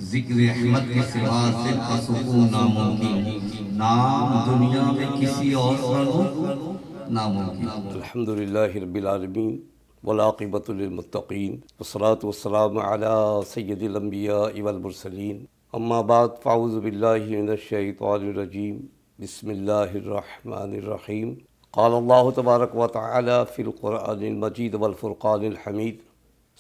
ذکر احمد کے سوا دل کا سکون ناممکن، نام دنیا میں کسی اور کا لو ناممکن۔ الحمدللہ رب العالمین والعاقبۃ للمتقین والصلاۃ والسلام علی سید الانبیاء والمرسلین، اما بعد فاعوذ باللہ من الشیطان الرجیم، بسم اللہ الرحمن الرحیم۔ قال اللہ تبارک و تعالی فی القرآن المجید والفرقان الحمید،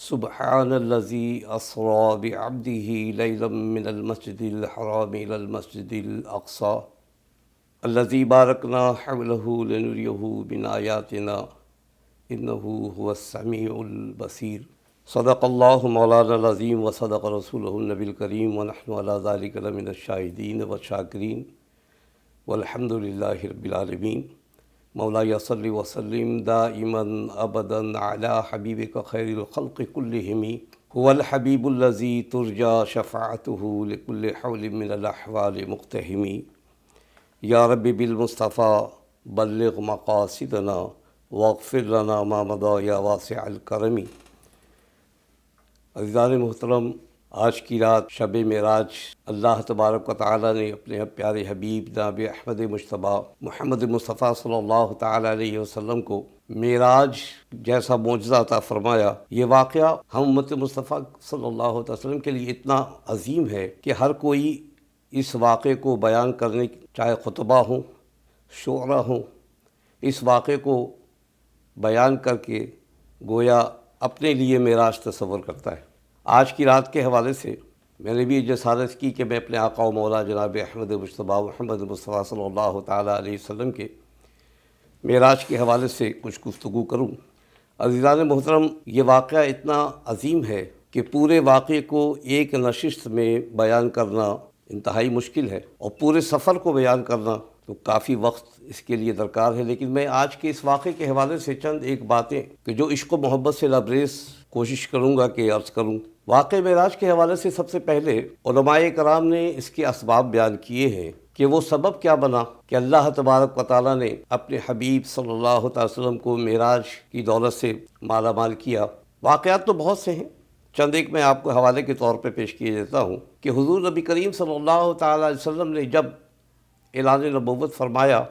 سبحان الذی اسری بعبدہ لیلا من المسجد الحرام الی المسجد الاقصی الذی بارکنا حولہ لنریہ من آیاتنا انہ هو السمیع البصیر۔ صدق اللہ مولانا العظیم و صدق رسولہ النبی الکریم ونحن علی ذلک لمن الشاہدین والشاکرین والحمد للہ رب العالمین۔ مولاي صل وسلم دائما ابدا علی حبیبک خیر الخلق کلہم، هو الحبیب الذی ترجى شفاعته لكل حول من الاحوال مقتحم۔ یا رب بالمصطفیٰ بلغ مقاصدنا واغفر لنا ما مضى یا واسع الکرم۔ عزیزان محترم، آج کی رات شب معراج اللہ تبارک و تعالیٰ نے اپنے پیارے حبیب جناب احمد مجتبیٰ محمد مصطفیٰ صلی اللہ تعالیٰ علیہ وسلم کو معراج جیسا معجزہ عطا فرمایا۔ یہ واقعہ ہم امت مصطفیٰ صلی اللہ علیہ وسلم کے لیے اتنا عظیم ہے کہ ہر کوئی اس واقعے کو بیان کرنے، چاہے خطبہ ہوں، شعرا ہوں، اس واقعے کو بیان کر کے گویا اپنے لیے معراج تصور کرتا ہے۔ آج کی رات کے حوالے سے میں نے بھی جسارت کی کہ میں اپنے آقا و مولا جناب احمد مجتبیٰ محمد مصطفیٰ صلی اللہ تعالیٰ علیہ وسلم کے معراج کے حوالے سے کچھ گفتگو کروں۔ عزیزان محترم، یہ واقعہ اتنا عظیم ہے کہ پورے واقعے کو ایک نشست میں بیان کرنا انتہائی مشکل ہے، اور پورے سفر کو بیان کرنا تو کافی وقت اس کے لیے درکار ہے۔ لیکن میں آج کے اس واقعے کے حوالے سے چند ایک باتیں کہ جو عشق و محبت سے لبریز کوشش کروں گا کہ عرض کروں۔ واقعہ معراج کے حوالے سے سب سے پہلے علماء کرام نے اس کے اسباب بیان کیے ہیں کہ وہ سبب کیا بنا کہ اللہ تبارک و تعالیٰ نے اپنے حبیب صلی اللہ تعالی وسلم کو معراج کی دولت سے مالا مال کیا۔ واقعات تو بہت سے ہیں، چند ایک میں آپ کو حوالے کے طور پہ پیش کیے دیتا ہوں کہ حضور نبی کریم صلی اللہ تعالیٰ علیہ وسلم نے جب اعلان نبوت فرمایا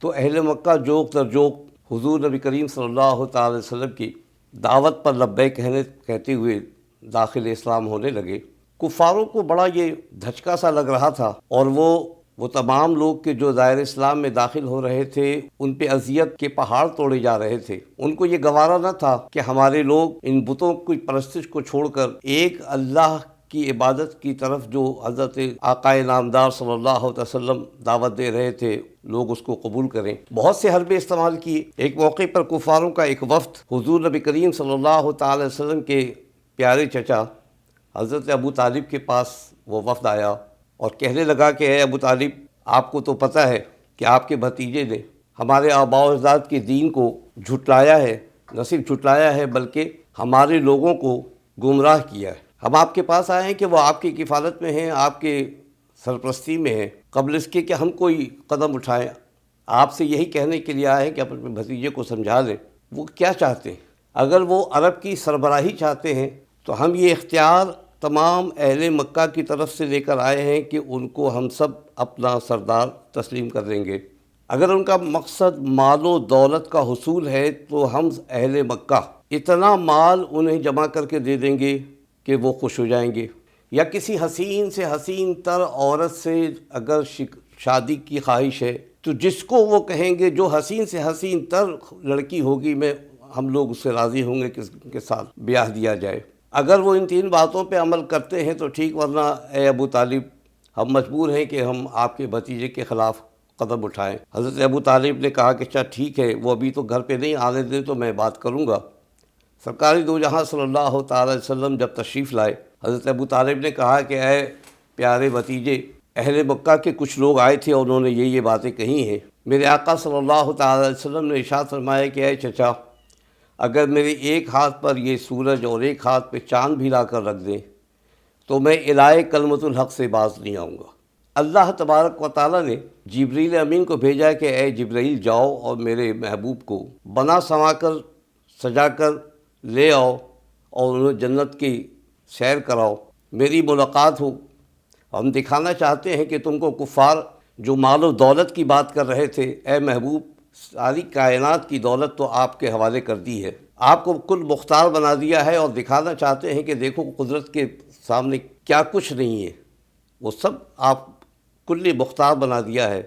تو اہل مکہ جوق در جوق حضور نبی کریم صلی اللہ تعالیٰ علیہ وسلم کی دعوت پر لبیک کہتے ہوئے داخل اسلام ہونے لگے۔ کفاروں کو بڑا یہ دھچکا سا لگ رہا تھا، اور وہ تمام لوگ کہ جو دائر اسلام میں داخل ہو رہے تھے ان پہ اذیت کے پہاڑ توڑے جا رہے تھے۔ ان کو یہ گوارا نہ تھا کہ ہمارے لوگ ان بتوں کی پرستش کو چھوڑ کر ایک اللہ کی عبادت کی طرف جو حضرت آقائے نامدار صلی اللہ علیہ وسلم دعوت دے رہے تھے، لوگ اس کو قبول کریں۔ بہت سے حربے استعمال کیے۔ ایک موقع پر کفاروں کا ایک وفد حضور نبی کریم صلی اللہ تعالی علیہ وسلم کے پیارے چچا حضرت ابو طالب کے پاس وہ وفد آیا اور کہنے لگا کہ اے ابو طالب، آپ کو تو پتہ ہے کہ آپ کے بھتیجے نے ہمارے آباء و اجداد کے دین کو جھٹلایا ہے، نہ صرف جھٹلایا ہے بلکہ ہمارے لوگوں کو گمراہ کیا ہے۔ ہم آپ کے پاس آئے ہیں کہ وہ آپ کی کفالت میں ہیں، آپ کے سرپرستی میں ہیں، قبل اس کے کہ ہم کوئی قدم اٹھائیں آپ سے یہی کہنے کے لیے آئے ہیں کہ اپنے بھتیجے کو سمجھا دیں وہ کیا چاہتے ہیں۔ اگر وہ عرب کی سربراہی چاہتے ہیں تو ہم یہ اختیار تمام اہل مکہ کی طرف سے لے کر آئے ہیں کہ ان کو ہم سب اپنا سردار تسلیم کر دیں گے۔ اگر ان کا مقصد مال و دولت کا حصول ہے تو ہم اہل مکہ اتنا مال انہیں جمع کر کے دے دیں گے کہ وہ خوش ہو جائیں گے۔ یا کسی حسین سے حسین تر عورت سے اگر شادی کی خواہش ہے تو جس کو وہ کہیں گے، جو حسین سے حسین تر لڑکی ہوگی میں ہم لوگ اس سے راضی ہوں گے کہ اس کے ساتھ بیاہ دیا جائے۔ اگر وہ ان تین باتوں پہ عمل کرتے ہیں تو ٹھیک، ورنہ اے ابو طالب ہم مجبور ہیں کہ ہم آپ کے بھتیجے کے خلاف قدم اٹھائیں۔ حضرت ابو طالب نے کہا کہ اچھا ٹھیک ہے، وہ ابھی تو گھر پہ نہیں آنے دیں تو میں بات کروں گا۔ سرکار دو جہاں صلی اللہ تعالی علیہ وسلم جب تشریف لائے، حضرت ابو طالب نے کہا کہ اے پیارے بھتیجے، اہل مکہ کے کچھ لوگ آئے تھے اور انہوں نے یہ باتیں کہی ہیں۔ میرے آقا صلی اللہ تعالی علیہ وسلم نے ارشاد فرمایا کہ اے چچا، اگر میرے ایک ہاتھ پر یہ سورج اور ایک ہاتھ پہ چاند بھی لا کر رکھ دیں تو میں الہ کلمت الحق سے باز نہیں آؤں گا۔ اللہ تبارک و تعالیٰ نے جبریل امین کو بھیجا کہ اے جبرائیل جاؤ اور میرے محبوب کو بنا سنوا کر سجا کر لے آؤ اور انہیں جنت کی سیر کراؤ، میری ملاقات ہو ہم دکھانا چاہتے ہیں کہ تم کو کفار جو مال و دولت کی بات کر رہے تھے، اے محبوب ساری کائنات کی دولت تو آپ کے حوالے کر دی ہے، آپ کو کل مختار بنا دیا ہے، اور دکھانا چاہتے ہیں کہ دیکھو قدرت کے سامنے کیا کچھ نہیں ہے، وہ سب آپ کل مختار بنا دیا ہے۔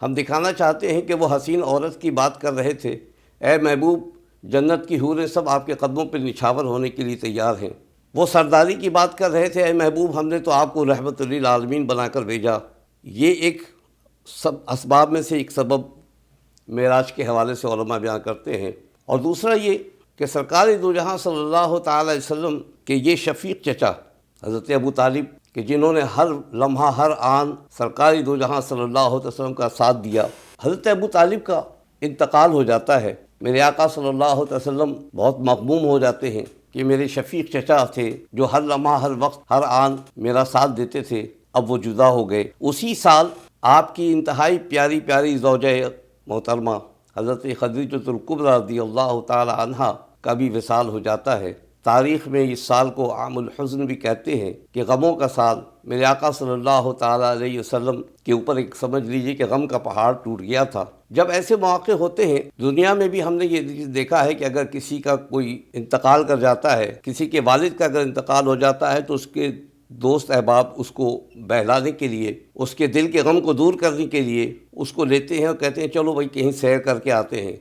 ہم دکھانا چاہتے ہیں کہ وہ حسین عورت کی بات کر رہے تھے، اے محبوب جنت کی حوریں سب آپ کے قدموں پہ نچھاور ہونے کے لیے تیار ہیں۔ وہ سرداری کی بات کر رہے تھے، اے محبوب ہم نے تو آپ کو رحمت للعالمین بنا کر بھیجا۔ یہ ایک اسباب میں سے ایک سبب معراج کے حوالے سے علماء بیان کرتے ہیں۔ اور دوسرا یہ کہ سرکار دو جہاں صلی اللہ تعالی علیہ وسلم کے یہ شفیق چچا حضرت ابو طالب کہ جنہوں نے ہر لمحہ ہر آن سرکار دو جہاں صلی اللہ علیہ وسلم کا ساتھ دیا، حضرت ابو طالب کا انتقال ہو جاتا ہے۔ میرے آقا صلی اللہ علیہ وسلم بہت مغموم ہو جاتے ہیں کہ میرے شفیق چچا تھے جو ہر لمحہ ہر وقت ہر آن میرا ساتھ دیتے تھے، اب وہ جدا ہو گئے۔ اسی سال آپ کی انتہائی پیاری پیاری زوجہ محترمہ حضرت خدیجۃ الکبریٰ رضی اللہ تعالی عنہا کا بھی وصال ہو جاتا ہے۔ تاریخ میں اس سال کو عام الحزن بھی کہتے ہیں کہ غموں کا سال۔ میرے آقا صلی اللہ تعالی علیہ وسلم کے اوپر ایک سمجھ لیجئے کہ غم کا پہاڑ ٹوٹ گیا تھا۔ جب ایسے مواقع ہوتے ہیں دنیا میں بھی ہم نے یہ دیکھا ہے کہ اگر کسی کا کوئی انتقال کر جاتا ہے، کسی کے والد کا اگر انتقال ہو جاتا ہے تو اس کے دوست احباب اس کو بہلانے کے لیے، اس کے دل کے غم کو دور کرنے کے لیے اس کو لیتے ہیں اور کہتے ہیں چلو بھائی کہیں سیر کر کے آتے ہیں،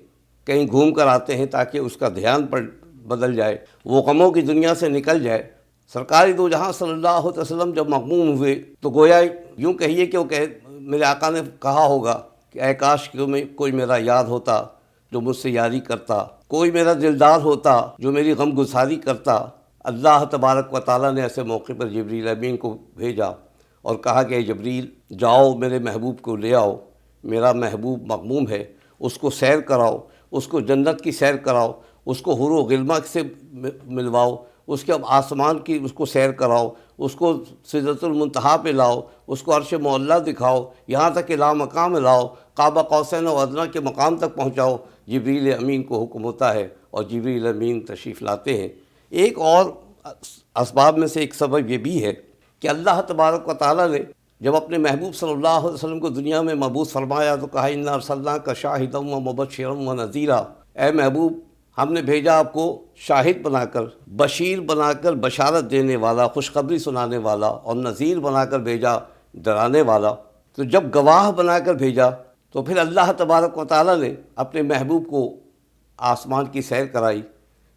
کہیں گھوم کر آتے ہیں تاکہ اس کا دھیان پر بدل جائے، وہ غموں کی دنیا سے نکل جائے۔ سرکار دو جہاں صلی اللہ علیہ وسلم جب مغموم ہوئے تو گویا یوں کہیے کہ میرے آقا نے کہا ہوگا کہ اے کاش کہ کوئی میرا یاد ہوتا جو مجھ سے یاری کرتا، کوئی میرا دلدار ہوتا جو میری غم گساری کرتا۔ اللہ تبارک و تعالیٰ نے ایسے موقع پر جبریل امین کو بھیجا اور کہا کہ اے جبریل جاؤ میرے محبوب کو لے آؤ، میرا محبوب مغموم ہے، اس کو سیر کراؤ، اس کو جنت کی سیر کراؤ، اس کو حور و غلمہ سے ملواؤ، اس کے آسمان کی اس کو سیر کراؤ، اس کو سدرۃ المنتہا پہ لاؤ، اس کو عرش معلیٰ دکھاؤ، یہاں تک کہ لامقام لاؤ، قاب قوسین و ادنیٰ کے مقام تک پہنچاؤ۔ جبریل امین کو حکم ہوتا ہے اور جبریل امین تشریف لاتے ہیں۔ ایک اور اسباب میں سے ایک سبب یہ بھی ہے کہ اللہ تبارک و تعالیٰ نے جب اپنے محبوب صلی اللہ علیہ وسلم کو دنیا میں مبعوث فرمایا تو کہا انا ارسلناک شاہدا و مبشرا و نذیرا، اے محبوب ہم نے بھیجا آپ کو شاہد بنا کر، بشیر بنا کر، بشارت دینے والا، خوشخبری سنانے والا، اور نذیر بنا کر بھیجا، ڈرانے والا۔ تو جب گواہ بنا کر بھیجا تو پھر اللہ تبارک و تعالیٰ نے اپنے محبوب کو آسمان کی سیر کرائی،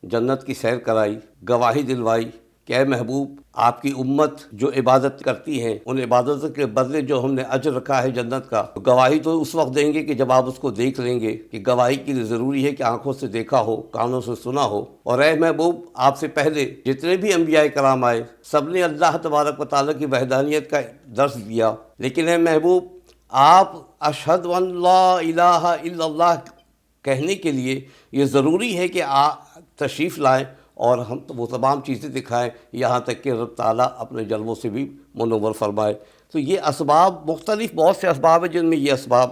جنت کی سیر کرائی، گواہی دلوائی کہ اے محبوب آپ کی امت جو عبادت کرتی ہیں ان عبادتوں کے بدلے جو ہم نے اجر رکھا ہے جنت کا، گواہی تو اس وقت دیں گے کہ جب آپ اس کو دیکھ لیں گے، کہ گواہی کے لیے ضروری ہے کہ آنکھوں سے دیکھا ہو، کانوں سے سنا ہو۔ اور اے محبوب آپ سے پہلے جتنے بھی انبیاء کرام آئے سب نے اللہ تبارک و تعالیٰ کی وحدانیت کا درس دیا، لیکن اے محبوب آپ اشہد ان لا الہ الا اللہ کہنے کے لیے یہ ضروری ہے کہ تشریف لائیں اور ہم وہ تمام چیزیں دکھائیں، یہاں تک کہ رب تعالیٰ اپنے جلووں سے بھی منور فرمائے۔ تو یہ اسباب مختلف بہت سے اسباب ہیں جن میں یہ اسباب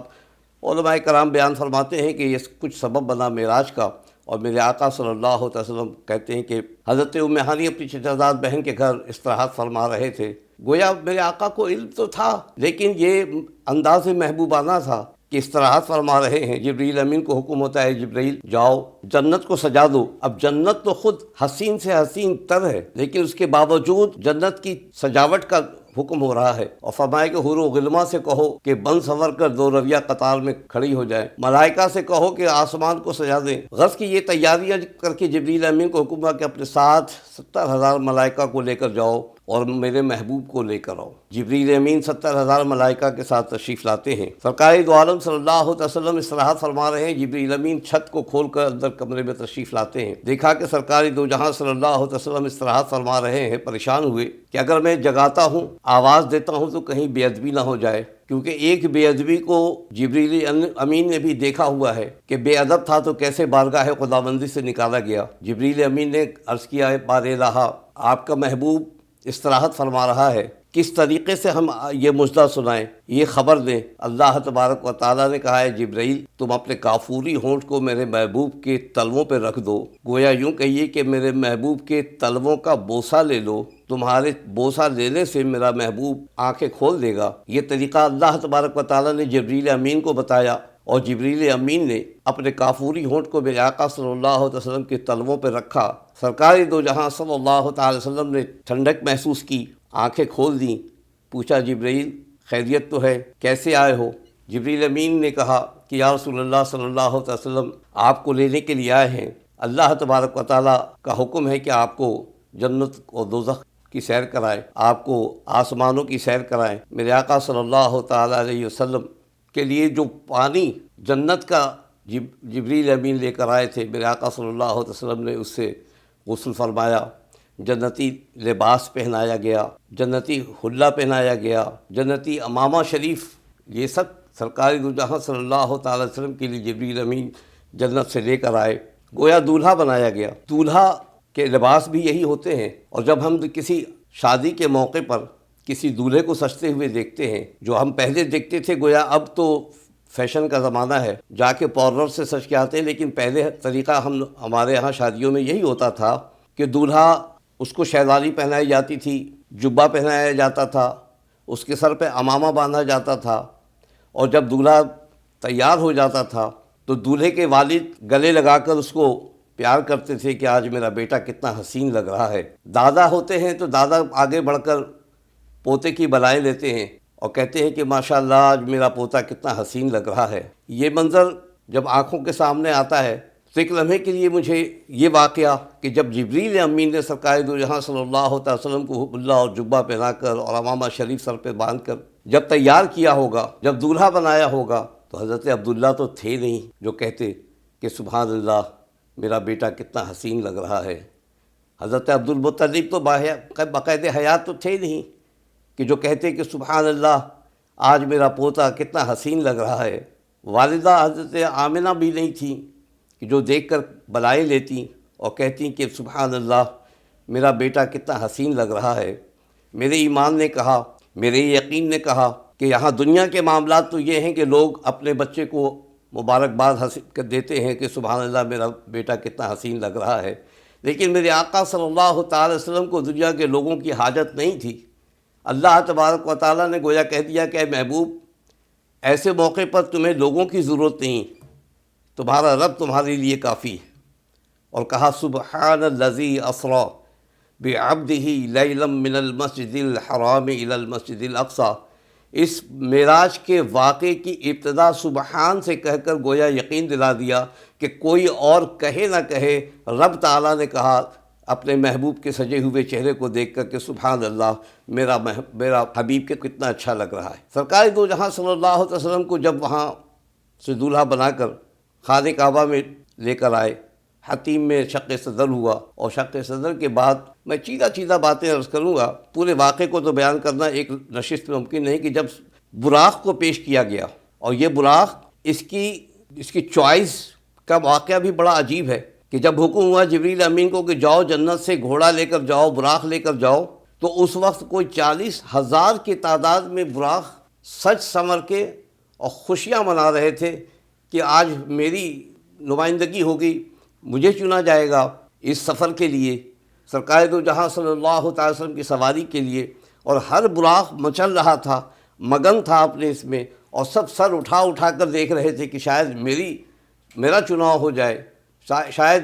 علماء کرام بیان فرماتے ہیں کہ یہ کچھ سبب بنا معراج کا۔ اور میرے آقا صلی اللہ علیہ وسلم کہتے ہیں کہ حضرت ام ہانی اپنی چچا بہن کے گھر استراحت فرما رہے تھے، گویا میرے آقا کو علم تو تھا لیکن یہ انداز محبوبانہ تھا کہ استراحت فرما رہے ہیں۔ جبریل امین کو حکم ہوتا ہے جبریل جاؤ جنت کو سجا دو۔ اب جنت تو خود حسین سے حسین تر ہے لیکن اس کے باوجود جنت کی سجاوٹ کا حکم ہو رہا ہے، اور فرمایا کہ حور و غلمہ سے کہو کہ بن سنور کر دو رویہ قطار میں کھڑی ہو جائے، ملائکہ سے کہو کہ آسمان کو سجا دیں۔ غرض کی یہ تیاریاں کر کے جبریل امین کو حکم ہوا کہ اپنے ساتھ 70,000 ملائکہ کو لے کر جاؤ اور میرے محبوب کو لے کر آؤ۔ جبریل امین 70,000 ملائکہ کے ساتھ تشریف لاتے ہیں۔ سرکار دو عالم صلی اللہ علیہ وسلم استراحت فرما رہے ہیں، جبریل امین چھت کو کھول کر اندر کمرے میں تشریف لاتے ہیں۔ دیکھا کہ سرکار دو جہاں صلی اللہ علیہ وسلم استراحت فرما رہے ہیں، پریشان ہوئے کہ اگر میں جگاتا ہوں آواز دیتا ہوں تو کہیں بے ادبی نہ ہو جائے، کیونکہ ایک بے ادبی کو جبریل امین نے بھی دیکھا ہوا ہے کہ بے ادب تھا تو کیسے بارگاہ خداوندی سے نکالا گیا۔ جبریل امین نے عرض کیا ہے بار الہ آپ کا محبوب استراحت فرما رہا ہے، کس طریقے سے ہم یہ مژدہ سنائیں، یہ خبر دیں۔ اللہ تبارک و تعالیٰ نے کہا ہے جبرائیل تم اپنے کافوری ہونٹ کو میرے محبوب کے تلووں پہ رکھ دو، گویا یوں کہیے کہ میرے محبوب کے تلووں کا بوسہ لے لو، تمہارے بوسہ لینے سے میرا محبوب آنکھیں کھول دے گا۔ یہ طریقہ اللہ تبارک و تعالیٰ نے جبریل امین کو بتایا، اور جبریل امین نے اپنے کافوری ہونٹ کو میرے آقا صلی اللہ علیہ وسلم کے تلووں پہ رکھا۔ سرکار دو جہاں صلی اللہ تعالی وسلم نے ٹھنڈک محسوس کی، آنکھیں کھول دیں۔ پوچھا جبریل خیریت تو ہے، کیسے آئے ہو؟ جبریل امین نے کہا کہ یا رسول اللہ صلی اللہ علیہ وسلم آپ کو لینے کے لیے آئے ہیں، اللہ تبارک و تعالیٰ کا حکم ہے کہ آپ کو جنت اور دوزخ کی سیر کرائیں، آپ کو آسمانوں کی سیر کرائیں۔ میرے آقا صلی اللہ تعالیٰ علیہ وسلم کے لیے جو پانی جنت کا جبریل امین لے کر آئے تھے، میرے آقا صلی اللہ علیہ وسلم نے اس سے غسل فرمایا، جنتی لباس پہنایا گیا، جنتی حلہ پہنایا گیا، جنتی امامہ شریف، یہ سب سرکار دو جہاں صلی اللہ تعالی وسلم کے لیے جبریل امین جنت سے لے کر آئے، گویا دولہا بنایا گیا۔ دولہا کے لباس بھی یہی ہوتے ہیں، اور جب ہم کسی شادی کے موقع پر کسی دولہے کو سجتے ہوئے دیکھتے ہیں، جو ہم پہلے دیکھتے تھے، گویا اب تو فیشن کا زمانہ ہے، جا کے پارلر سے سج کے آتے ہیں، لیکن پہلے طریقہ ہمارے یہاں شادیوں میں یہی ہوتا تھا کہ دولہا اس کو شہزادی پہنائی جاتی تھی، جبہ پہنایا جاتا تھا، اس کے سر پہ امامہ باندھا جاتا تھا، اور جب دولہا تیار ہو جاتا تھا تو دولہے کے والد گلے لگا کر اس کو پیار کرتے تھے کہ آج میرا بیٹا کتنا حسین لگ رہا ہے۔ دادا ہوتے ہیں تو دادا آگے بڑھ کر پوتے کی بلائیں لیتے ہیں اور کہتے ہیں کہ ماشاءاللہ آج میرا پوتا کتنا حسین لگ رہا ہے۔ یہ منظر جب آنکھوں کے سامنے آتا ہے تو ایک لمحے کے لیے مجھے یہ واقعہ کہ جب جبریل امین نے سرکار دو جہاں صلی اللہ علیہ وسلم کو حلہ اور جبہ پہنا کر اور امامہ شریف سر پہ باندھ کر جب تیار کیا ہوگا، جب دولہا بنایا ہوگا، تو حضرت عبداللہ تو تھے نہیں جو کہتے کہ سبحان اللہ میرا بیٹا کتنا حسین لگ رہا ہے۔ حضرت عبدالمطلب تو باقاعدہ حیات تو تھے نہیں کہ جو کہتے کہ سبحان اللہ آج میرا پوتا کتنا حسین لگ رہا ہے۔ والدہ حضرت آمنہ بھی نہیں تھیں کہ جو دیکھ کر بلائیں لیتی اور کہتی کہ سبحان اللہ میرا بیٹا کتنا حسین لگ رہا ہے۔ میرے ایمان نے کہا، میرے یقین نے کہا کہ یہاں دنیا کے معاملات تو یہ ہیں کہ لوگ اپنے بچے کو مبارکباد دیتے ہیں کہ سبحان اللہ میرا بیٹا کتنا حسین لگ رہا ہے، لیکن میرے آقا صلی اللہ تعالی وسلم کو دنیا کے لوگوں کی حاجت نہیں تھی۔ اللہ تبارک و تعالیٰ نے گویا کہہ دیا کہ اے محبوب ایسے موقع پر تمہیں لوگوں کی ضرورت نہیں، تمہارا رب تمہارے لیے کافی ہے۔ اور کہا سبحان الذی اسری بعبدہ لیلا من المسجد الحرام الی المسجد الاقصی، اس معراج کے واقعے کی ابتدا سبحان سے کہہ کر گویا یقین دلا دیا کہ کوئی اور کہے نہ کہے، رب تعالیٰ نے کہا اپنے محبوب کے سجے ہوئے چہرے کو دیکھ کر کہ سبحان اللہ میرا حبیب کے کتنا اچھا لگ رہا ہے۔ سرکار دو جہاں صلی اللہ علیہ وسلم کو جب وہاں سے دولہا بنا کر خانہ کعبہ میں لے کر آئے، حتیم میں شق صدر ہوا، اور شق صدر کے بعد میں چیدہ باتیں عرض کروں گا، پورے واقعے کو تو بیان کرنا ایک نشست میں ممکن نہیں، کہ جب براق کو پیش کیا گیا، اور یہ براق اس کی چوائس کا واقعہ بھی بڑا عجیب ہے کہ جب حکم ہوا جبریل امین کو کہ جاؤ جنت سے گھوڑا لے کر جاؤ، براق لے کر جاؤ، تو اس وقت کوئی 40,000 کی تعداد میں براق سج سنور کے اور خوشیاں منا رہے تھے کہ آج میری نمائندگی ہوگی، مجھے چنا جائے گا اس سفر کے لیے، سرکار دو جہاں صلی اللہ تعالی وسلم کی سواری کے لیے، اور ہر براق مچل رہا تھا، مگن تھا اپنے اس میں، اور سب سر اٹھا کر دیکھ رہے تھے کہ شاید میرا چناؤ ہو جائے، شاید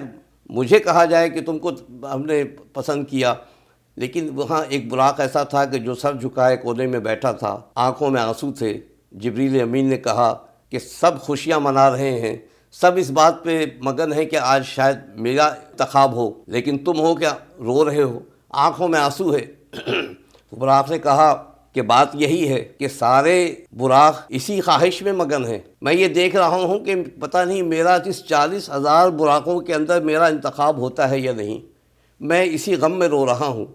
مجھے کہا جائے کہ تم کو ہم نے پسند کیا۔ لیکن وہاں ایک براق ایسا تھا کہ جو سر جھکائے کونے میں بیٹھا تھا، آنکھوں میں آنسو تھے۔ جبریل امین نے کہا کہ سب خوشیاں منا رہے ہیں، سب اس بات پہ مگن ہیں کہ آج شاید میرا انتخاب ہو، لیکن تم ہو کیا رو رہے ہو، آنکھوں میں آنسو ہے۔ براق نے کہا کہ بات یہی ہے کہ سارے براق اسی خواہش میں مگن ہیں، میں یہ دیکھ رہا ہوں کہ پتہ نہیں میرا جس 40,000 براقوں کے اندر میرا انتخاب ہوتا ہے یا نہیں، میں اسی غم میں رو رہا ہوں۔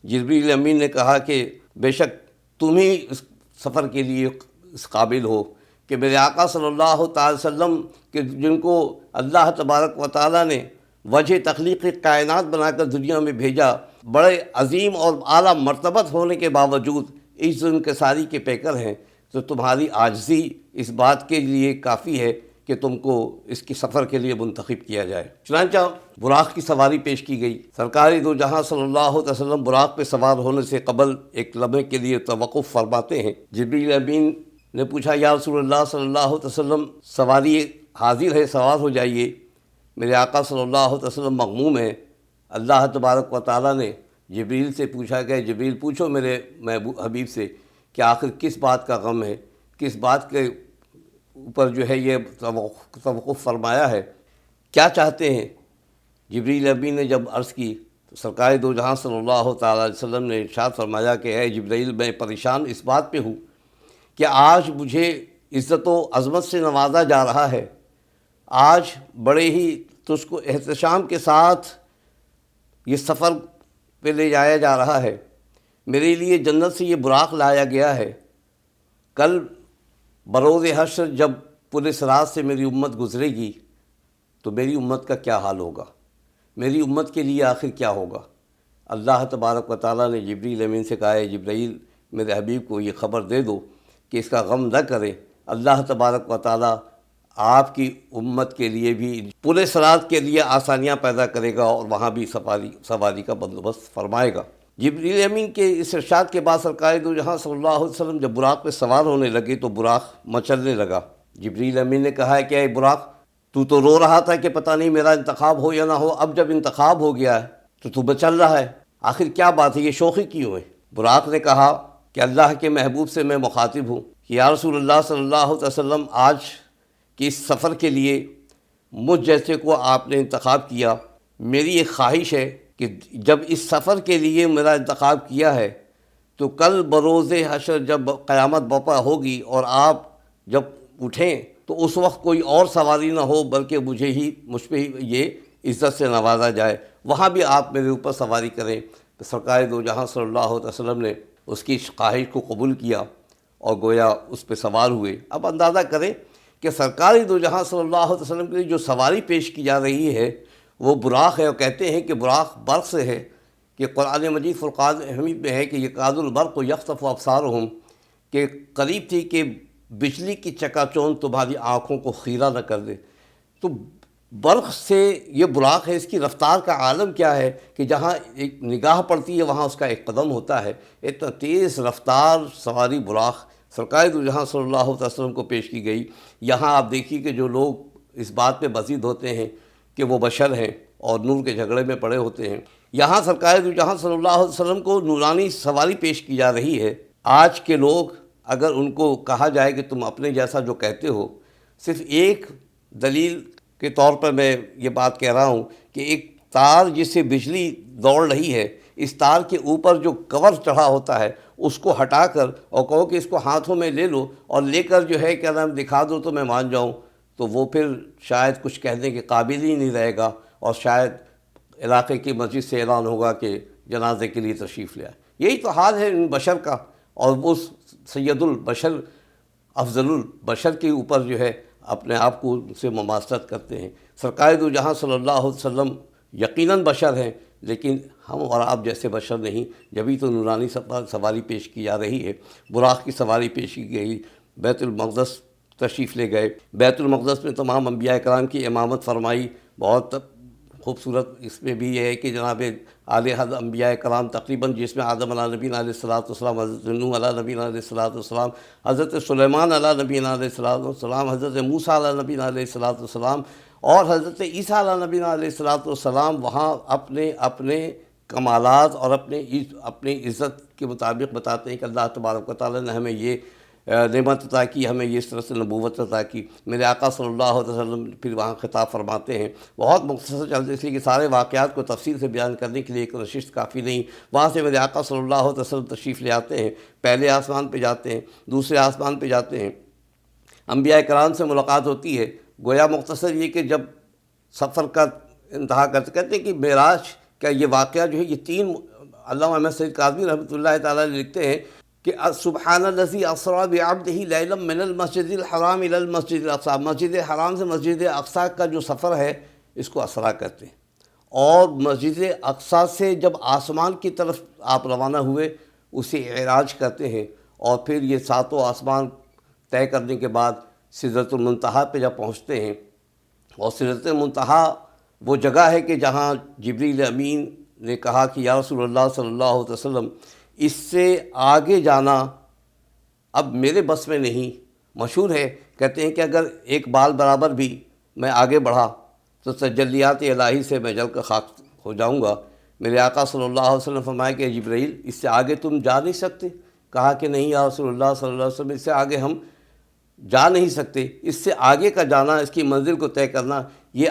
جبریل امین نے کہا کہ بے شک تم ہی اس سفر کے لیے اس قابل ہو، کہ میرے آقا صلی اللہ تعالی وسلم کہ جن کو اللہ تبارک و تعالیٰ نے وجہ تخلیق کائنات بنا کر دنیا میں بھیجا، بڑے عظیم اور اعلیٰ مرتبت ہونے کے باوجود عجز و انکساری کے پیکر ہیں، تو تمہاری عاجزی اس بات کے لیے کافی ہے کہ تم کو اس کی سفر کے لیے منتخب کیا جائے۔ چنانچہ براق کی سواری پیش کی گئی۔ سرکار دو جہاں صلی اللہ علیہ وسلم براق پہ سوار ہونے سے قبل ایک لمحے کے لیے توقف فرماتے ہیں۔ جبریل امین نے پوچھا، یا رسول اللہ صلی اللہ علیہ وسلم، سواری حاضر ہے، سوار ہو جائیے۔ میرے آقا صلی اللہ علیہ وسلم مغموم ہیں۔ اللہ تبارک و تعالیٰ نے جبریل سے پوچھا کہ جبریل پوچھو میرے محبوب حبیب سے کہ آخر کس بات کا غم ہے، کس بات کے اوپر جو ہے یہ توقف فرمایا ہے، کیا چاہتے ہیں؟ جبریل امین نے جب عرض کی تو سرکار دو جہاں صلی اللہ تعالیٰ علیہ وسلم نے ارشاد فرمایا کہ اے جبریل، میں پریشان اس بات پہ ہوں کہ آج مجھے عزت و عظمت سے نوازا جا رہا ہے، آج بڑے ہی تجھ کو احتشام کے ساتھ یہ سفر پہ لے جایا جا رہا ہے، میرے لیے جنت سے یہ براق لایا گیا ہے۔ کل بروز حشر جب پورے صراط سے میری امت گزرے گی تو میری امت کا کیا حال ہوگا، میری امت کے لیے آخر کیا ہوگا؟ اللہ تبارک و تعالیٰ نے جبریل امین سے کہا ہے، جبریل میرے حبیب کو یہ خبر دے دو کہ اس کا غم نہ کرے، اللہ تبارک و تعالیٰ آپ کی امت کے لیے بھی پورے صراط کے لیے آسانیاں پیدا کرے گا اور وہاں بھی سواری کا بندوبست فرمائے گا۔ جبریل امین کے اس ارشاد کے بعد سرکار دو جہاں صلی اللہ علیہ وسلم جب براق پہ سوار ہونے لگے تو براق مچلنے لگا۔ جبریل امین نے کہا ہے کہ اے براق، تو رو رہا تھا کہ پتہ نہیں میرا انتخاب ہو یا نہ ہو، اب جب انتخاب ہو گیا ہے تو مچل رہا ہے، آخر کیا بات ہے، یہ شوخی کیوں ہے؟ براق نے کہا کہ اللہ کے محبوب سے میں مخاطب ہوں کہ یا رسول اللہ صلی اللہ علیہ وسلم، آج کہ اس سفر کے لیے مجھ جیسے کو آپ نے انتخاب کیا، میری ایک خواہش ہے کہ جب اس سفر کے لیے میرا انتخاب کیا ہے تو کل بروز حشر جب قیامت برپا ہوگی اور آپ جب اٹھیں تو اس وقت کوئی اور سواری نہ ہو بلکہ مجھ پہ ہی یہ عزت سے نوازا جائے، وہاں بھی آپ میرے اوپر سواری کریں۔ تو سرکار دو جہاں صلی اللہ علیہ وسلم نے اس کی خواہش کو قبول کیا اور گویا اس پہ سوار ہوئے۔ اب اندازہ کریں کہ سرکار دو جہاں صلی اللہ علیہ وسلم کے لیے جو سواری پیش کی جا رہی ہے وہ براق ہے، اور کہتے ہیں کہ براق برق سے ہے، کہ قرآن مجید فرقان حمید میں ہے کہ یکاد البرق یخطف ابصارہم، کہ قریب تھی کہ بجلی کی چکا چوند تمہاری آنکھوں کو خیرہ نہ کر دے۔ تو برق سے یہ براق ہے، اس کی رفتار کا عالم کیا ہے کہ جہاں ایک نگاہ پڑتی ہے وہاں اس کا ایک قدم ہوتا ہے۔ اتنا تیز رفتار سواری براق سرکار دو جہاں صلی اللہ علیہ وسلم کو پیش کی گئی۔ یہاں آپ دیکھیے کہ جو لوگ اس بات پہ مزید ہوتے ہیں کہ وہ بشر ہیں اور نور کے جھگڑے میں پڑے ہوتے ہیں، یہاں سرکار دو جہاں صلی اللہ علیہ وسلم کو نورانی سواری پیش کی جا رہی ہے۔ آج کے لوگ اگر ان کو کہا جائے کہ تم اپنے جیسا جو کہتے ہو، صرف ایک دلیل کے طور پر میں یہ بات کہہ رہا ہوں کہ ایک تار جس سے بجلی دوڑ رہی ہے، اس تار کے اوپر جو کور چڑھا ہوتا ہے اس کو ہٹا کر اور کہو کہ اس کو ہاتھوں میں لے لو اور لے کر جو ہے کیا نام دکھا دو تو میں مان جاؤں، تو وہ پھر شاید کچھ کہنے کے قابل ہی نہیں رہے گا، اور شاید علاقے کی مسجد سے اعلان ہوگا کہ جنازے کے لیے تشریف لے آئے۔ یہی تو حال ہے ان بشر کا، اور وہ سید البشر افضل البشر کے اوپر جو ہے اپنے آپ کو ان سے مماثلت کرتے ہیں۔ سرکار دو جہاں صلی اللہ علیہ وسلم یقیناً بشر ہیں، لیکن ہم اور آپ جیسے بشر نہیں، جبھی تو نورانی سواری پیش کی جا رہی ہے۔ براق کی سواری پیش کی گئی، بیت المقدس تشریف لے گئے، بیت المقدس میں تمام انبیاء کرام کی امامت فرمائی۔ بہت خوبصورت اس میں بھی یہ ہے کہ جناب اعلیٰ حضرت انبیاء کرام تقریباً، جس میں آدم علیہ نبینا علیہ الصلوۃ والسلام، حضرت نوح علیہ نبینا علیہ الصلوۃ والسلام، حضرت سلیمان علیہ نبینا علیہ الصلوۃ والسلام، حضرت موسیٰ علیہ نبینا علیہ الصلوۃ والسلام، اور حضرت عیسیٰ علیہ نبینا علیہ الصلوۃ والسلام وہاں اپنے اپنے کمالات اور اپنی عزت کے مطابق بتاتے ہیں کہ اللہ تبارک و تعالیٰ نے ہمیں یہ نعمت عطا کی، ہمیں یہ اس طرح سے نبوت عطا کی۔ میرے آقا صلی اللہ علیہ وسلم پھر وہاں خطاب فرماتے ہیں، بہت مختصر چلتے اس لیے کہ سارے واقعات کو تفصیل سے بیان کرنے کے لیے ایک نشست کافی نہیں۔ وہاں سے میرے آقا صلی اللہ علیہ وسلم تشریف لے آتے ہیں، پہلے آسمان پہ جاتے ہیں، دوسرے آسمان پہ جاتے ہیں، انبیاء کرام سے ملاقات ہوتی ہے۔ گویا مختصر یہ کہ جب سفر کا انتہا کرتے کہتے ہیں کہ معراج کا یہ واقعہ جو ہے یہ تین، علامہ احمد سعید کاظمی رحمۃ اللہ تعالیٰ لکھتے ہیں کہ سبحان الذی اسری بعبدہ لیلا من المسجد الحرام الی المسجد الاقصی، مسجد حرام سے مسجد اقصی کا جو سفر ہے اس کو اسرا کہتے ہیں، اور مسجد اقصی سے جب آسمان کی طرف آپ روانہ ہوئے اسے اعراج کرتے ہیں، اور پھر یہ ساتوں آسمان طے کرنے کے بعد سدرۃ المنتہا پہ جب پہنچتے ہیں، اور سدرۃ المنتہا وہ جگہ ہے کہ جہاں جبریل امین نے کہا کہ یا رسول اللہ صلی اللہ علیہ وسلم، اس سے آگے جانا اب میرے بس میں نہیں۔ مشہور ہے، کہتے ہیں کہ اگر ایک بال برابر بھی میں آگے بڑھا تو تجلیات الہی سے میں جل کر خاک ہو جاؤں گا۔ میرے آقا صلی اللہ علیہ وسلم فرمایا کہ جبرائیل، اس سے آگے تم جا نہیں سکتے؟ کہا کہ نہیں یا رسول اللہ صلی اللہ علیہ وسلم، اس سے آگے ہم جا نہیں سکتے۔ اس سے آگے کا جانا، اس کی منزل کو طے کرنا، یہ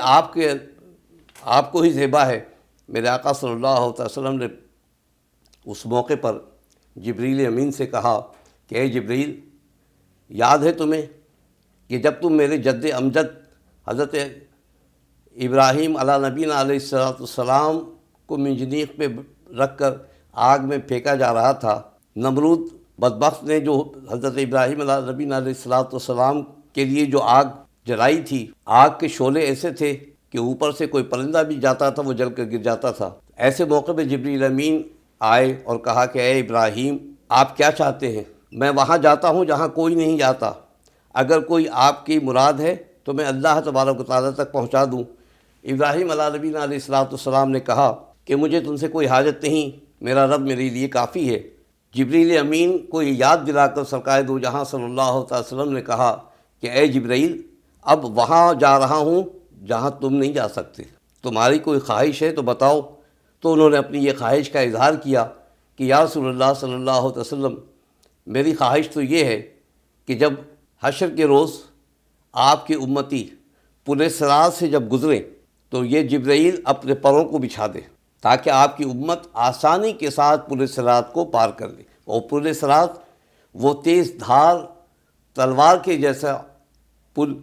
آپ کو ہی زیبا ہے۔ میرے آقا صلی اللہ علیہ وسلم نے اس موقع پر جبریل امین سے کہا کہ اے جبریل، یاد ہے تمہیں کہ جب تم میرے جد امجد حضرت ابراہیم علیہ نبینا علیہ السلام کو منجنیق پہ رکھ کر آگ میں پھینکا جا رہا تھا، نمرود بدبخت نے جو حضرت ابراہیم علیہ نبینا علیہ السلام کے لیے جو آگ جلائی تھی، آگ کے شعلے ایسے تھے کہ اوپر سے کوئی پرندہ بھی جاتا تھا وہ جل کر گر جاتا تھا۔ ایسے موقع پہ جبریل امین آئے اور کہا کہ اے ابراہیم، آپ کیا چاہتے ہیں؟ میں وہاں جاتا ہوں جہاں کوئی نہیں جاتا، اگر کوئی آپ کی مراد ہے تو میں اللہ تبارک و تعالیٰ تک پہنچا دوں۔ ابراہیم علیہ نبینا علیہ السلام نے کہا کہ مجھے تم سے کوئی حاجت نہیں، میرا رب میرے لیے کافی ہے۔ جبریل امین کو یہ یاد دلا کر سرکار دو جہاں صلی اللہ علیہ وسلم نے کہا کہ اے جبرائیل، اب وہاں جا رہا ہوں جہاں تم نہیں جا سکتے، تمہاری کوئی خواہش ہے تو بتاؤ۔ تو انہوں نے اپنی یہ خواہش کا اظہار کیا کہ یا رسول اللہ صلی اللہ علیہ وسلم، میری خواہش تو یہ ہے کہ جب حشر کے روز آپ کی امتی پل صراط سے جب گزرے تو یہ جبرائیل اپنے پروں کو بچھا دے تاکہ آپ کی امت آسانی کے ساتھ پل صراط کو پار کر لے۔ اور پل صراط وہ تیز دھار تلوار کے جیسا پل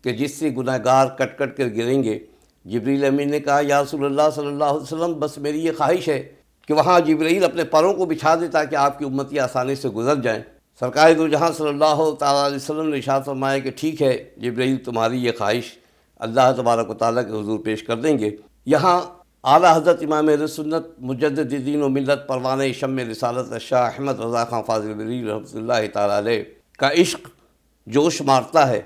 کہ جس سے گناہ گار کٹ کٹ کر گریں گے۔ جبریل امین نے کہا یا رسول اللہ صلی اللہ علیہ وسلم، بس میری یہ خواہش ہے کہ وہاں جبرائیل اپنے پروں کو بچھا دے تاکہ آپ کی امتی آسانی سے گزر جائیں۔ سرکار دو جہاں صلی اللہ تعالیٰ علیہ وسلم نے ارشاد فرمایا کہ ٹھیک ہے جبرائیل، تمہاری یہ خواہش اللہ تبارک و تعالیٰ کے حضور پیش کر دیں گے۔ یہاں اعلیٰ حضرت امام اہل سنت مجدد دین و ملت پروانہ شمع رسالت شاہ احمد رضا خان فاضل بریلوی رحمۃ اللہ تعالیٰ علیہ کا عشق جوش مارتا ہے،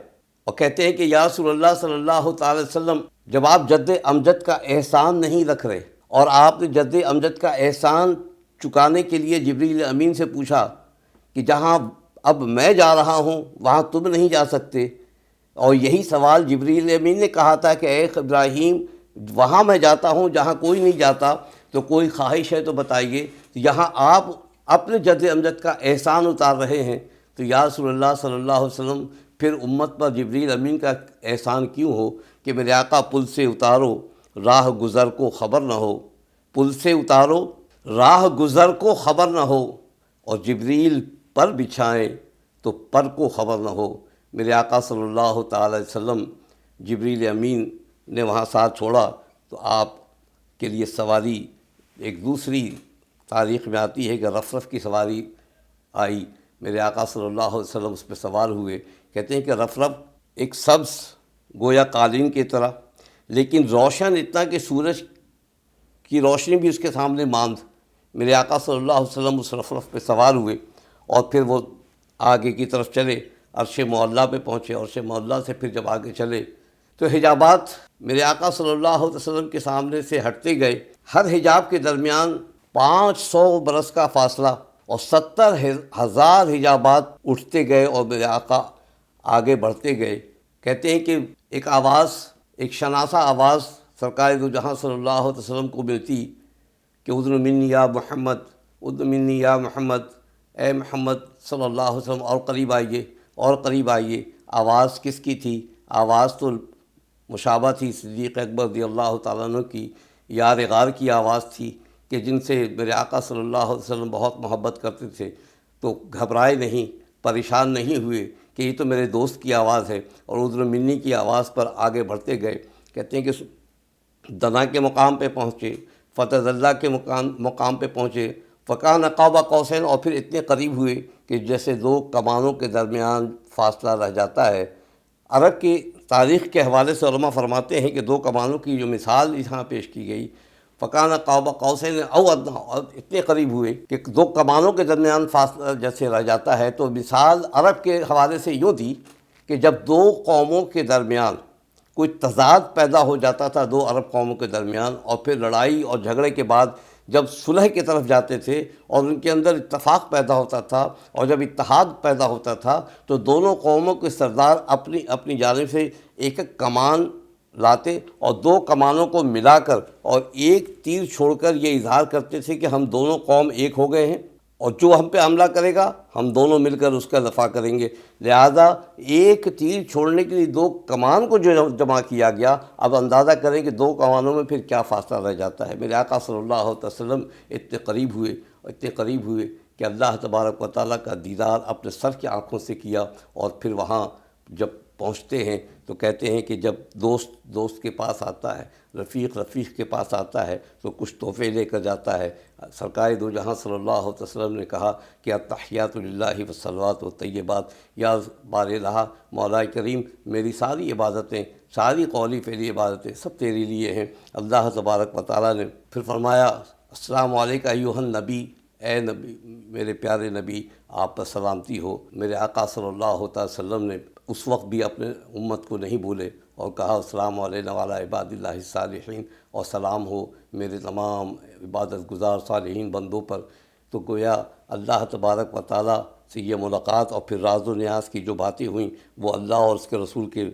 اور کہتے ہیں کہ یا رسول اللہ صلی اللہ تعالی وسلم، جب آپ جد امجد کا احسان نہیں رکھ رہے اور آپ نے جد امجد کا احسان چکانے کے لیے جبریل امین سے پوچھا کہ جہاں اب میں جا رہا ہوں وہاں تم نہیں جا سکتے، اور یہی سوال جبریل امین نے کہا تھا کہ اے ابراہیم، وہاں میں جاتا ہوں جہاں کوئی نہیں جاتا، تو کوئی خواہش ہے تو بتائیے۔ یہاں آپ اپنے جد امجد کا احسان اتار رہے ہیں، تو یا رسول اللہ صلی اللہ علیہ وسلم، پھر امت پر جبریل امین کا احسان کیوں ہو کہ میرے آقا پل سے اتارو راہ گزر کو خبر نہ ہو، پل سے اتارو راہ گزر کو خبر نہ ہو، اور جبریل پر بچھائیں تو پر کو خبر نہ ہو۔ میرے آقا صلی اللہ تعالی وسلم جبریل امین نے وہاں ساتھ چھوڑا تو آپ کے لیے سواری ایک دوسری تاریخ میں آتی ہے کہ رفرف کی سواری آئی، میرے آقا صلی اللہ علیہ وسلم اس پہ سوار ہوئے۔ کہتے ہیں کہ رفرف ایک سبز گویا قالین کی طرح، لیکن روشن اتنا کہ سورج کی روشنی بھی اس کے سامنے ماند۔ میرے آقا صلی اللہ علیہ وسلم اس رفرف پہ سوار ہوئے اور پھر وہ آگے کی طرف چلے، عرش معلیٰ پہ پہنچے، عرش معلیٰ سے پھر جب آگے چلے تو حجابات میرے آقا صلی اللہ علیہ وسلم کے سامنے سے ہٹتے گئے۔ ہر حجاب کے درمیان 500 برس کا فاصلہ اور 70,000 حجابات اٹھتے گئے اور میرے آقا آگے بڑھتے گئے۔ کہتے ہیں کہ ایک آواز، ایک شناسہ آواز سرکار دو جہاں صلی اللہ علیہ وسلم کو ملتی کہ ادن منی یا محمد، ادن منی یا محمد، اے محمد صلی اللہ علیہ وسلم اور قریب آئیے، اور قریب آئیے۔ آواز کس کی تھی؟ آواز تو مشابہ تھی صدیق اکبر رضی اللہ تعالیٰ عنہ کی، یار غار کی آواز تھی کہ جن سے میرے آقا صلی اللہ علیہ وسلم بہت محبت کرتے تھے، تو گھبرائے نہیں، پریشان نہیں ہوئے کہ یہ تو میرے دوست کی آواز ہے، اور ادن منی کی آواز پر آگے بڑھتے گئے۔ کہتے ہیں کہ دنا کے مقام پہ پہنچے، فتح اللہ کے مقام پہ پہنچے، فکان قاب قوسین، اور پھر اتنے قریب ہوئے کہ جیسے دو کمانوں کے درمیان فاصلہ رہ جاتا ہے۔ عرب کی تاریخ کے حوالے سے علماء فرماتے ہیں کہ دو کمانوں کی جو مثال یہاں پیش کی گئی، فکان قاب قوسین او ادنیٰ، اور اتنے قریب ہوئے کہ دو کمانوں کے درمیان فاصلہ جیسے رہ جاتا ہے۔ تو مثال عرب کے حوالے سے یوں تھی کہ جب دو قوموں کے درمیان کوئی تضاد پیدا ہو جاتا تھا دو عرب قوموں کے درمیان، اور پھر لڑائی اور جھگڑے کے بعد جب صلح کی طرف جاتے تھے اور ان کے اندر اتفاق پیدا ہوتا تھا اور جب اتحاد پیدا ہوتا تھا، تو دونوں قوموں کے سردار اپنی اپنی جانب سے ایک ایک کمان لاتے اور دو کمانوں کو ملا کر اور ایک تیر چھوڑ کر یہ اظہار کرتے تھے کہ ہم دونوں قوم ایک ہو گئے ہیں، اور جو ہم پہ حملہ کرے گا ہم دونوں مل کر اس کا دفاع کریں گے۔ لہذا ایک تیر چھوڑنے کے لیے دو کمان کو جو جمع کیا گیا، اب اندازہ کریں کہ دو کمانوں میں پھر کیا فاصلہ رہ جاتا ہے۔ میرے آقا صلی اللہ علیہ وسلم اتنے قریب ہوئے کہ اللہ تبارک و تعالیٰ کا دیدار اپنے سر کی آنکھوں سے کیا، اور پھر وہاں جب پہنچتے ہیں تو کہتے ہیں کہ جب دوست کے پاس آتا ہے، رفیق کے پاس آتا ہے تو کچھ تحفے لے کر جاتا ہے۔ سرکار دو جہاں صلی اللہ علیہ وسلم نے کہا کہ التحیات للہ والصلوات والطیبات، یا بار الہ مولا کریم، میری ساری عبادتیں، ساری قولی فعلی عبادتیں سب تیرے لیے ہیں۔ اللہ تبارک و تعالیٰ نے پھر فرمایا السلام علیکہ ایھا النبی، اے نبی، میرے پیارے نبی، آپ پر سلامتی ہو۔ میرے آقا صلی اللہ علیہ وسلم نے اس وقت بھی اپنے امت کو نہیں بھولے اور کہا السلام علینا وعلی عباد اللہ الصالحین، اور سلام ہو میرے تمام عبادت گزار صالحین بندوں پر۔ تو گویا اللہ تبارک و تعالیٰ سے یہ ملاقات اور پھر راز و نیاز کی جو باتیں ہوئیں وہ اللہ اور اس کے رسول کے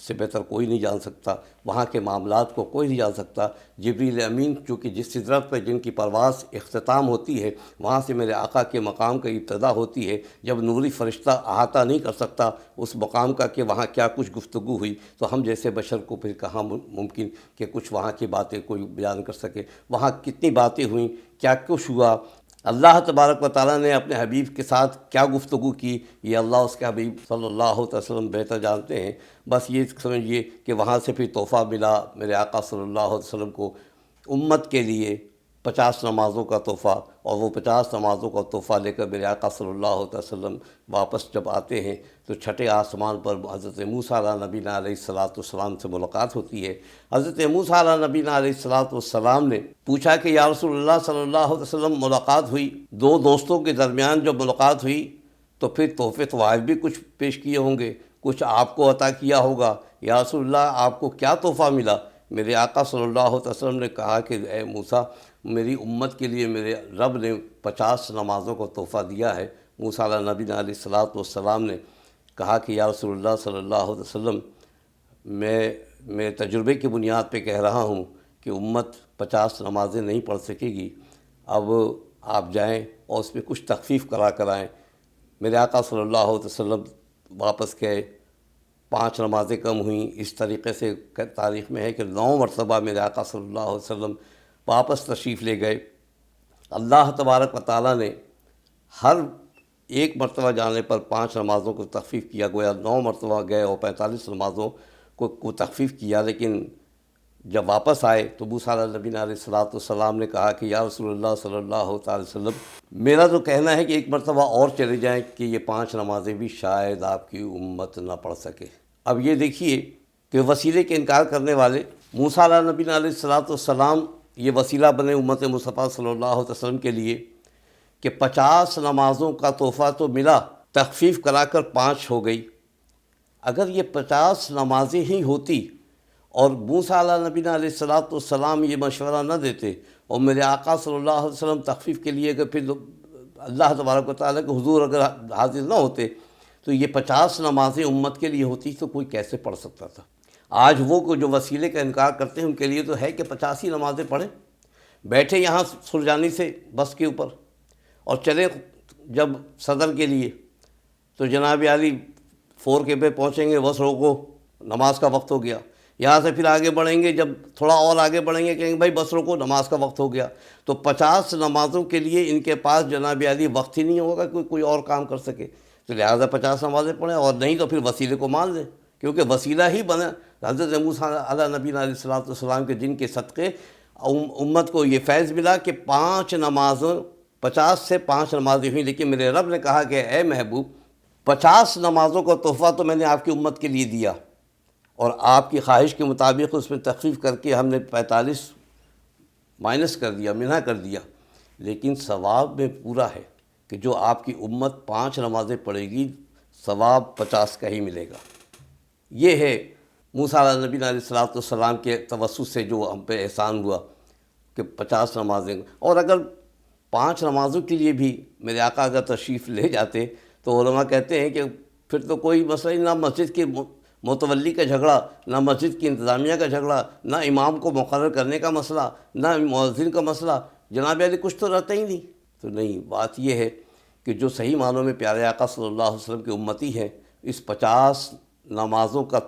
سے بہتر کوئی نہیں جان سکتا، وہاں کے معاملات کو کوئی نہیں جان سکتا۔ جبریل امین چونکہ جس سدرت پہ جن کی پرواز اختتام ہوتی ہے، وہاں سے میرے آقا کے مقام کا ابتدا ہوتی ہے، جب نوری فرشتہ احاطہ نہیں کر سکتا اس مقام کا کہ وہاں کیا کچھ گفتگو ہوئی، تو ہم جیسے بشر کو پھر کہاں ممکن کہ کچھ وہاں کی باتیں کوئی بیان کر سکے۔ وہاں کتنی باتیں ہوئیں، کیا کچھ ہوا، اللہ تبارک و تعالیٰ نے اپنے حبیب کے ساتھ کیا گفتگو کی، یہ اللہ اس کے حبیب صلی اللہ علیہ وسلم بہتر جانتے ہیں۔ بس یہ سمجھیے کہ وہاں سے پھر تحفہ ملا میرے آقا صلی اللہ علیہ وسلم کو امت کے لیے 50 نمازوں کا تحفہ، اور وہ 50 نمازوں کا تحفہ لے کر میرے آقا صلی اللہ علیہ وسلم واپس جب آتے ہیں تو چھٹے آسمان پر حضرت موسیٰ علیہ نبینا علیہ السلام سے ملاقات ہوتی ہے۔ حضرت موسیٰ علیہ نبینا علیہ السلام نے پوچھا کہ یا رسول اللہ صلی اللہ علیہ وسلم، ملاقات ہوئی، دو دوستوں کے درمیان جب ملاقات ہوئی تو پھر تحفے طوائف بھی کچھ پیش کیے ہوں گے، کچھ آپ کو عطا کیا ہوگا، یا رسول اللہ آپ کو کیا تحفہ ملا؟ میرے آقا صلی اللہ علیہ وسلم نے کہا کہ اے موسیٰ، میری امت کے لیے میرے رب نے 50 نمازوں کو تحفہ دیا ہے۔ موسیٰ علیہ نبینا علیہ السلام نے کہا کہ یا رسول اللہ صلی اللہ علیہ وسلم، میں تجربے کی بنیاد پہ کہہ رہا ہوں کہ امت 50 نمازیں نہیں پڑھ سکے گی، اب آپ جائیں اور اس میں کچھ تخفیف کرا کر آئیں۔ میرے آقا صلی اللہ علیہ وسلم واپس گئے، 5 نمازیں کم ہوئیں۔ اس طریقے سے تاریخ میں ہے کہ 9 مرتبہ میرے آقا صلی اللہ علیہ وسلم واپس تشریف لے گئے۔ اللہ تبارک و تعالیٰ نے ہر ایک مرتبہ جانے پر 5 نمازوں کو تخفیف کیا، گویا 9 مرتبہ گئے اور 45 نمازوں کو تخفیف کیا۔ لیکن جب واپس آئے تو موسیٰ علیہ نبینا علیہ السلام نے کہا کہ یا رسول اللہ صلی اللہ علیہ وسلم، میرا تو کہنا ہے کہ ایک مرتبہ اور چلے جائیں کہ یہ 5 نمازیں بھی شاید آپ کی امت نہ پڑھ سکے۔ اب یہ دیکھیے کہ وسیلے کے انکار کرنے والے موسیٰ علیہ نبینا علیہ السلام یہ وسیلہ بنے امت مصطفیٰ صلی اللہ علیہ وسلم کے لیے کہ 50 نمازوں کا تحفہ تو ملا، تخفیف کرا کر 5 ہو گئی۔ اگر یہ 50 نمازیں ہی ہوتی اور موسیٰ علیہ نبینا علیہ السلام یہ مشورہ نہ دیتے اور میرے آقا صلی اللہ علیہ وسلم تخفیف کے لیے اگر پھر اللہ تبارک و تعالیٰ کے حضور اگر حاضر نہ ہوتے تو یہ 50 نمازیں امت کے لیے ہوتی تو کوئی کیسے پڑھ سکتا تھا؟ آج وہ جو وسیلے کا انکار کرتے ہیں ان کے لیے تو ہے کہ 50 ہی نمازیں پڑھیں، بیٹھے یہاں سرجانی سے بس کے اوپر اور چلے جب صدر کے لیے تو جناب عالی 4 کے پہ پہنچیں گے، بس روکو نماز کا وقت ہو گیا۔ یہاں سے پھر آگے بڑھیں گے، جب تھوڑا اور آگے بڑھیں گے کہیں گے بھائی بس روکو نماز کا وقت ہو گیا۔ تو 50 نمازوں کے لیے ان کے پاس جناب عالی وقت ہی نہیں ہوگا کوئی اور کام کر سکے، تو لہٰذا 50 نمازیں پڑھیں، اور نہیں تو پھر وسیلے کو مان لیں، کیونکہ وسیلہ ہی بنا حضرت موسیٰ علیہ نبینا علیہ السلام کے جن کے صدقے امت کو یہ فیض ملا کہ 5 نمازوں 50 سے 5 نمازیں ہوئیں۔ لیکن میرے رب نے کہا کہ اے محبوب، 50 نمازوں کا تحفہ تو میں نے آپ کی امت کے لیے دیا، اور آپ کی خواہش کے مطابق اس میں تخفیف کر کے ہم نے 45 مائنس کر دیا، منع کر دیا، لیکن ثواب میں پورا ہے کہ جو آپ کی امت 5 نمازیں پڑھے گی ثواب 50 کا ہی ملے گا۔ یہ ہے موسیٰ علیہ نبی علیہ الصلوۃ والسلام کے توسط سے جو ہم پہ احسان ہوا کہ 50 نمازیں، اور اگر 5 نمازوں کے لیے بھی میرے آقا اگر تشریف لے جاتے تو علماء کہتے ہیں کہ پھر تو کوئی مسئلہ ہی، نہ مسجد کے متولی کا جھگڑا، نہ مسجد کی انتظامیہ کا جھگڑا، نہ امام کو مقرر کرنے کا مسئلہ، نہ مؤذن کا مسئلہ، جناب علی کچھ تو رہتا ہی نہیں۔ تو نہیں، بات یہ ہے کہ جو صحیح معنوں میں پیارے آقا صلی اللہ علیہ وسلم کی امتی ہیں، اس 50 نمازوں کا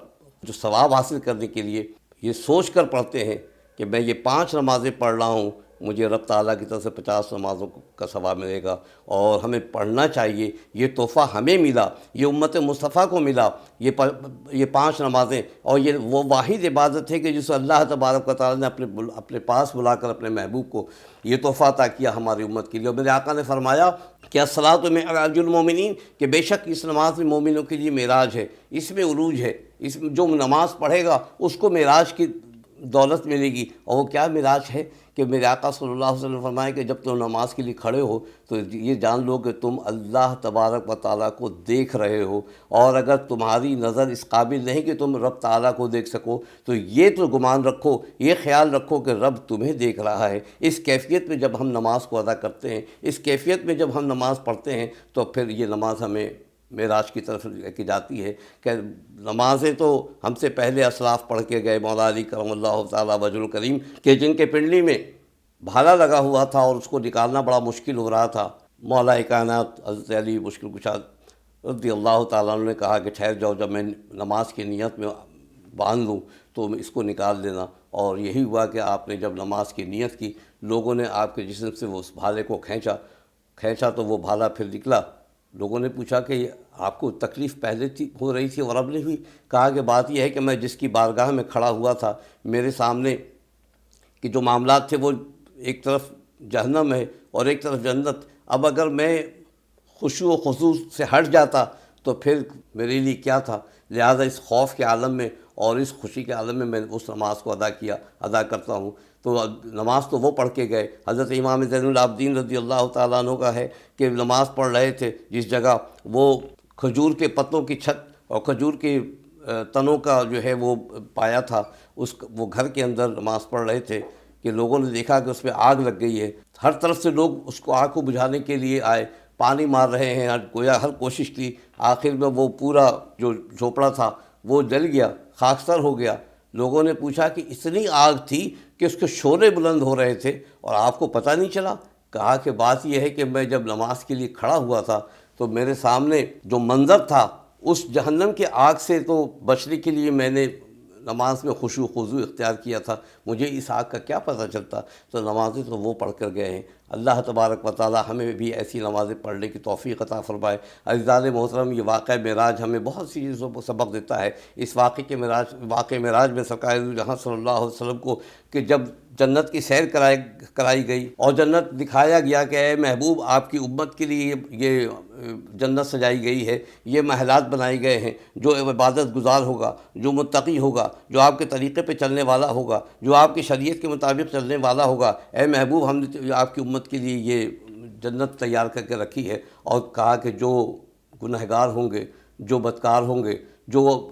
جو ثواب حاصل کرنے کے لیے یہ سوچ کر پڑھتے ہیں کہ میں یہ 5 نمازیں پڑھ رہا ہوں، مجھے رب تعالیٰ کی طرف سے 50 نمازوں کا ثواب ملے گا، اور ہمیں پڑھنا چاہیے۔ یہ تحفہ ہمیں ملا، یہ امت مصطفیٰ کو ملا، یہ 5 نمازیں، اور یہ وہ واحد عبادت ہے کہ جسے اللہ تبارک و تعالیٰ نے اپنے پاس بلا کر اپنے محبوب کو یہ تحفہ عطا کیا ہماری امت کے لیے۔ اور میرے آقا نے فرمایا کہ الصلاۃ معراج المومنین، کہ بے شک اس نماز میں مومنوں کے لیے معراج ہے، اس میں عروج ہے، اس میں جو نماز پڑھے گا اس کو معراج کی دولت ملے گی۔ اور وہ کیا معراج ہے کہ میرے آقا صلی اللہ علیہ وسلم نے فرمایا کہ جب تم نماز کے لیے کھڑے ہو تو یہ جان لو کہ تم اللہ تبارک و تعالیٰ کو دیکھ رہے ہو، اور اگر تمہاری نظر اس قابل نہیں کہ تم رب تعالیٰ کو دیکھ سکو تو یہ تو گمان رکھو، یہ خیال رکھو کہ رب تمہیں دیکھ رہا ہے۔ اس کیفیت میں جب ہم نماز کو ادا کرتے ہیں، اس کیفیت میں جب ہم نماز پڑھتے ہیں، تو پھر یہ نماز ہمیں معراج کی طرف لے کے جاتی ہے کہ نمازیں تو ہم سے پہلے اسلاف پڑھ کے گئے، مولا علی کرم اللہ تعالیٰ وجہ الکریم، کہ جن کے پنڈلی میں بھالا لگا ہوا تھا اور اس کو نکالنا بڑا مشکل ہو رہا تھا، مولا کائنات حضرت علی مشکل کشا رضی اللہ تعالیٰ عنہ نے کہا کہ ٹھہر جاؤ، جب میں نماز کی نیت میں باندھ لوں تو اس کو نکال دینا۔ اور یہی ہوا کہ آپ نے جب نماز کی نیت کی، لوگوں نے آپ کے جسم سے اس بھالے کو کھینچا تو وہ بھالا پھر نکلا۔ لوگوں نے پوچھا کہ آپ کو تکلیف پہلے ہو رہی تھی اور اب نہیں ہوئی؟ کہا کہ بات یہ ہے کہ میں جس کی بارگاہ میں کھڑا ہوا تھا، میرے سامنے کہ جو معاملات تھے وہ ایک طرف جہنم ہے اور ایک طرف جنت، اب اگر میں خشوع و خضوع سے ہٹ جاتا تو پھر میرے لیے کیا تھا؟ لہذا اس خوف کے عالم میں اور اس خوشی کے عالم میں میں اس نماز کو ادا کرتا ہوں۔ تو نماز تو وہ پڑھ کے گئے، حضرت امام زین العابدین رضی اللہ تعالیٰ عنہ کا ہے کہ نماز پڑھ رہے تھے جس جگہ، وہ کھجور کے پتوں کی چھت اور کھجور کے تنوں کا جو ہے وہ پایا تھا، وہ گھر کے اندر نماز پڑھ رہے تھے کہ لوگوں نے دیکھا کہ اس میں آگ لگ گئی ہے۔ ہر طرف سے لوگ اس کو آگ کو بجھانے کے لیے آئے، پانی مار رہے ہیں، گویا ہر کوشش کی، آخر میں وہ پورا جو جھوپڑا تھا وہ جل گیا، خاکستر ہو گیا۔ لوگوں نے پوچھا کہ اتنی آگ تھی کہ اس کے شعلے بلند ہو رہے تھے اور آپ کو پتہ نہیں چلا؟ کہا کہ بات یہ ہے کہ میں جب نماز کے لیے کھڑا ہوا تھا تو میرے سامنے جو منظر تھا، اس جہنم کے آگ سے تو بچنے کے لیے میں نے نماز میں خشوع خضوع اختیار کیا تھا، مجھے اس آگ کا کیا پتہ چلتا؟ تو نمازیں تو وہ پڑھ کر گئے ہیں۔ اللہ تبارک و تعالیٰ ہمیں بھی ایسی نمازیں پڑھنے کی توفیق عطا فرمائے۔ عزیزان محترم، یہ واقعہ معراج ہمیں بہت سی چیزوں کو سبق دیتا ہے۔ اس واقعہ معراج میں سرکار جہاں صلی اللہ علیہ وسلم کو کہ جب جنت کی سیر کرائی گئی اور جنت دکھایا گیا کہ اے محبوب، آپ کی امت کے لیے یہ جنت سجائی گئی ہے، یہ محلات بنائے گئے ہیں، جو عبادت گزار ہوگا، جو متقی ہوگا، جو آپ کے طریقے پہ چلنے والا ہوگا، جو آپ کی شریعت کے مطابق چلنے والا ہوگا، اے محبوب ہم نے آپ کی امت کے لیے یہ جنت تیار کر کے رکھی ہے۔ اور کہا کہ جو گنہگار ہوں گے، جو بدکار ہوں گے، جو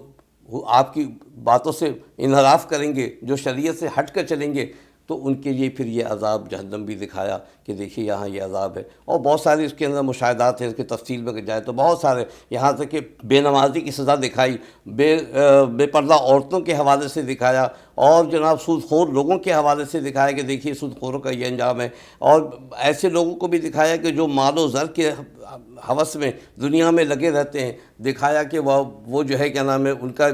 آپ کی باتوں سے انحراف کریں گے، جو شریعت سے ہٹ کر چلیں گے، تو ان کے لیے پھر یہ عذاب جہنم بھی دکھایا کہ دیکھیے یہاں یہ عذاب ہے۔ اور بہت سارے اس کے اندر مشاہدات ہیں، اس کی تفصیل میں جائے تو بہت سارے، یہاں تک کہ بے نمازی کی سزا دکھائی، بے پردہ عورتوں کے حوالے سے دکھایا، اور جناب سود خور لوگوں کے حوالے سے دکھایا کہ دیکھیے سود خوروں کا یہ انجام ہے، اور ایسے لوگوں کو بھی دکھایا کہ جو مال و زر کے ہوس میں دنیا میں لگے رہتے ہیں، دکھایا کہ وہ جو ہے کیا نام ہے، ان کا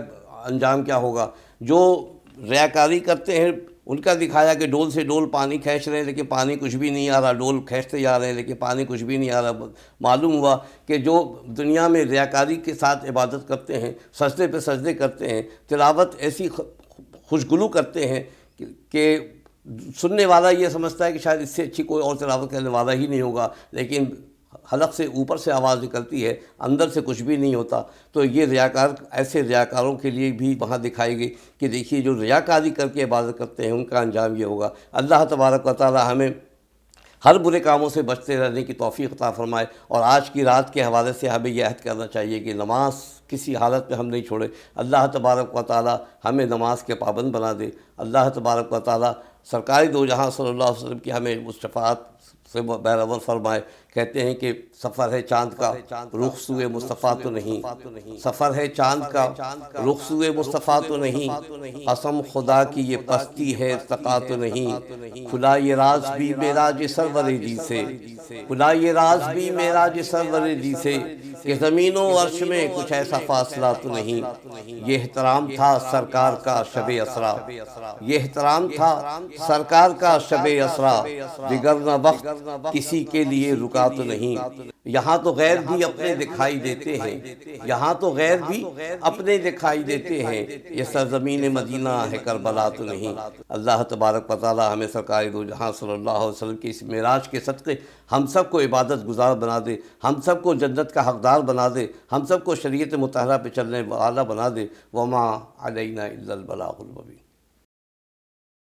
انجام کیا ہوگا۔ جو ریاکاری کرتے ہیں ان کا دکھایا کہ ڈول سے ڈول پانی کھینچ رہے ہیں لیکن پانی کچھ بھی نہیں آ رہا، ڈول کھینچتے جا رہے ہیں لیکن پانی کچھ بھی نہیں آ رہا۔ معلوم ہوا کہ جو دنیا میں ریاکاری کے ساتھ عبادت کرتے ہیں، سجدے پہ سجدے کرتے ہیں، تلاوت ایسی خوشگلو کرتے ہیں کہ سننے والا یہ سمجھتا ہے کہ شاید اس سے اچھی کوئی اور تلاوت کرنے والا ہی نہیں ہوگا، لیکن حلق سے اوپر سے آواز نکلتی ہے، اندر سے کچھ بھی نہیں ہوتا، تو یہ ریاکار ایسے ریاکاروں کے لیے بھی وہاں دکھائی گئی کہ دیکھیے جو ریاکاری کر کے عبادت کرتے ہیں ان کا انجام یہ ہوگا۔ اللہ تبارک و تعالی ہمیں ہر برے کاموں سے بچتے رہنے کی توفیق عطا فرمائے، اور آج کی رات کے حوالے سے ہمیں یہ عہد کرنا چاہیے کہ نماز کسی حالت میں ہم نہیں چھوڑیں۔ اللہ تبارک و تعالی ہمیں نماز کے پابند بنا دے۔ اللہ تبارک و تعالی سرکار دو جہاں صلی اللہ علیہ وسلم کی ہمیں اس شفاعت سے بہرور فرمائے۔ کہتے ہیں کہ سفر ہے چاند کا رخ سوئے مصطفیٰ تو نہیں، سفر ہے چاند کا رخ سوئے مصطفیٰ تو نہیں، قسم خدا کی یہ پستی ہے ارتقا تو نہیں، کھلا یہ راز بھی معراج سرور جی سے، کھلا یہ راز بھی معراج سرور جی سے، کہ زمین و عرش میں کچھ ایسا فاصلہ تو نہیں۔ یہ احترام تھا سرکار کا شب اسرا، یہ احترام تھا سرکار کا شب اسرا، دیگر نہ وقت کسی کے لیے رکا تو نہیں۔ یہاں تو غیر بھی اپنے دکھائی دیتے ہیں، یہاں تو غیر بھی اپنے دکھائی دیتے ہیں، یہ سرزمین مدینہ ہے کربلا تو نہیں۔ اللہ تبارک و تعالی ہمیں سرکار دو جہاں صلی اللہ علیہ وسلم کی اس معراج کے صدقے ہم سب کو عبادت گزار بنا دے، ہم سب کو جنت کا حقدار بنا دے، ہم سب کو شریعت مطہرہ پہ چلنے والا بنا دے۔ وما علینا الا البلاغ المبین۔